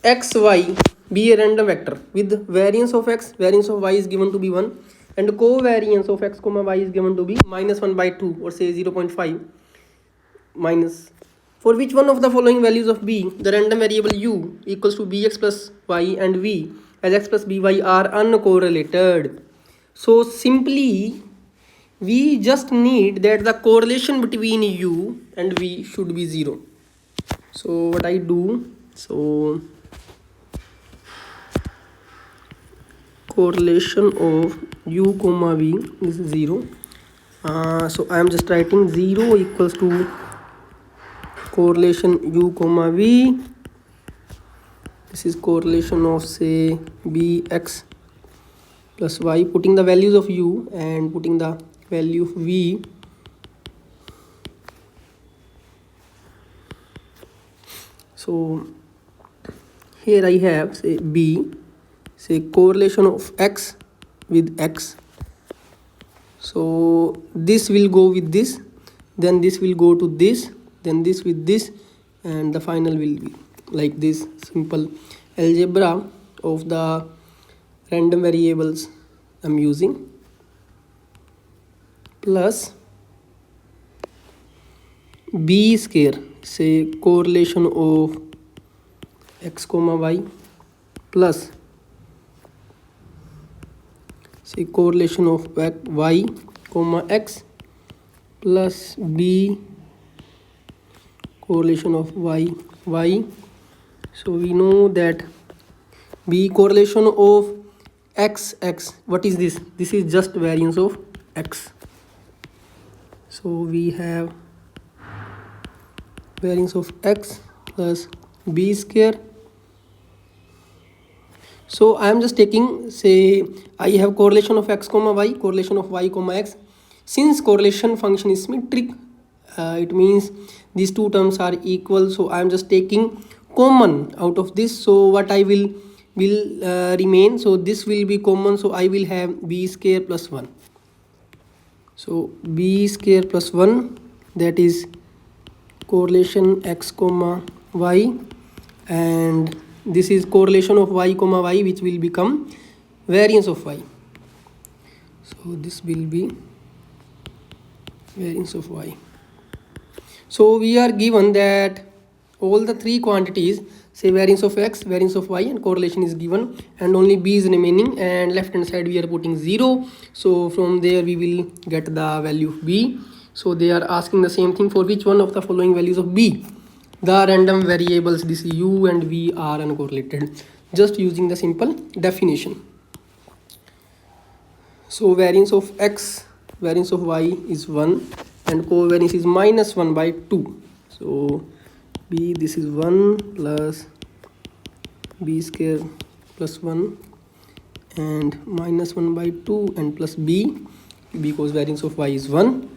x y be a random vector with variance of x, variance of y is given to be 1, and covariance of x comma y is given to be -1/2 or say 0.5 minus, for which one of the following values of b, the random variable u equals to bx plus y and v as x plus by are uncorrelated. So simply we just need that the correlation between u and v should be 0. So what I do, so correlation of u comma v is 0. So I am just writing 0 equals to correlation u comma v. This is correlation of say bx plus y, putting the values of u and putting the value of v. So here I have say b, say correlation of x with x. So this will go with this, then this will go to this, then this with this, and the final will be like this. Simple algebra of the random variables I'm using, plus b square, say correlation of x comma y, plus say correlation of y comma x, plus b correlation of y. So we know that b correlation of x, what is this? This is just variance of x. So we have variance of x plus b square. So I am just taking, say I have correlation of x comma y, correlation of y comma x. Since correlation function is symmetric, it means these two terms are equal. So I am just taking common out of this. So what I will remain, so this will be common, so I will have b square plus 1. So b square plus 1, that is correlation x comma y, and this is correlation of y comma y, which will become variance of y. So this will be variance of y. So we are given that all the three quantities, say variance of x, variance of y, and correlation is given, and only b is remaining, and left hand side we are putting 0. So from there we will get the value of b. So they are asking the same thing, for which one of the following values of b, the random variables this u and v are uncorrelated, just using the simple definition. So variance of x, variance of y is 1, and covariance is -1/2. So b, this is 1 plus b square plus 1 and -1/2 and plus b, because variance of y is 1.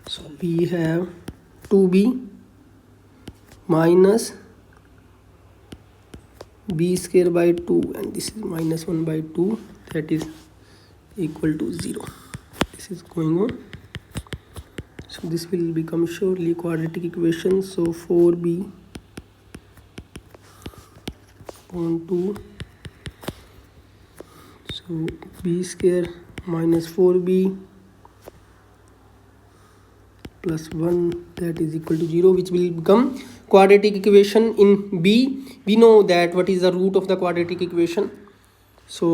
So we have 2b minus b square by 2, and this is -1/2, that is equal to 0. This is going on. So this will become surely quadratic equation. So 4b upon 2, so b square minus 4b plus 1, that is equal to 0, which will become quadratic equation in b. We know that what is the root of the quadratic equation. So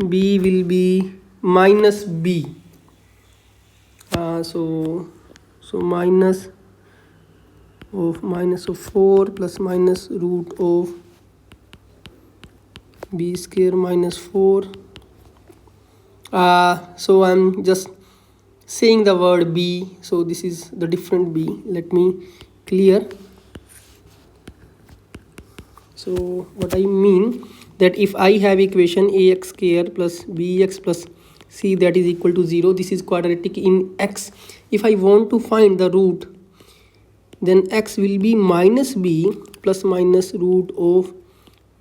b will be minus b. So minus of 4 plus minus root of b square minus 4. So I'm just saying the word b, so this is the different b. Let me clear. So what I mean, that if I have equation ax square plus bx plus c, that is equal to 0, this is quadratic in x. If I want to find the root, then x will be minus b plus minus root of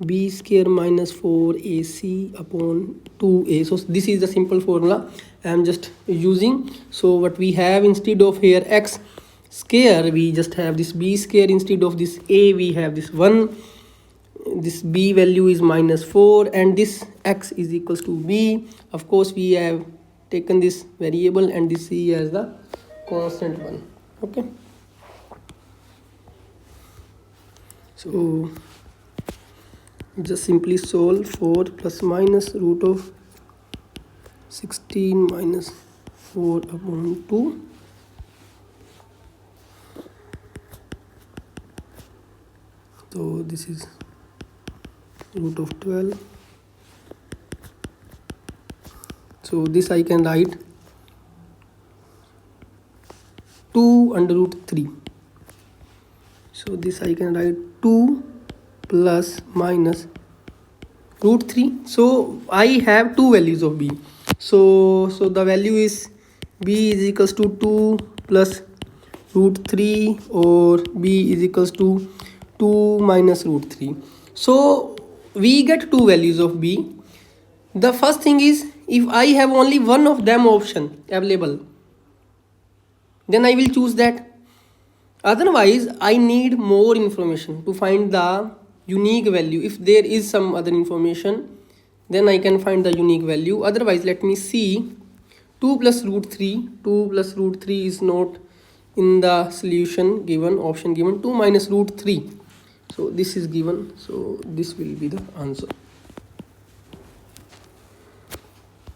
b square minus 4ac upon 2a. So this is the simple formula I am just using. So what we have instead of here x, square, we just have this b square. Instead of this a, we have this 1. This b value is -4 and this x is equals to b. Of course, we have taken this variable and this c as the constant one. Okay, so just simply solve 4 plus minus root of 16 minus 4 upon 2. So this is root of 12. So this I can write 2 under root 3. So this I can write 2 plus minus root 3. So I have two values of b. So the value is b is equals to 2 plus root 3 or b is equals to 2 minus root 3. So we get two values of b. The first thing is, if I have only one of them option available, then I will choose that. Otherwise, I need more information to find the unique value. If there is some other information, then I can find the unique value. Otherwise, let me see. 2 plus root 3. 2 plus root 3 is not in the solution given, option given. 2 minus root 3. So this is given. So this will be the answer.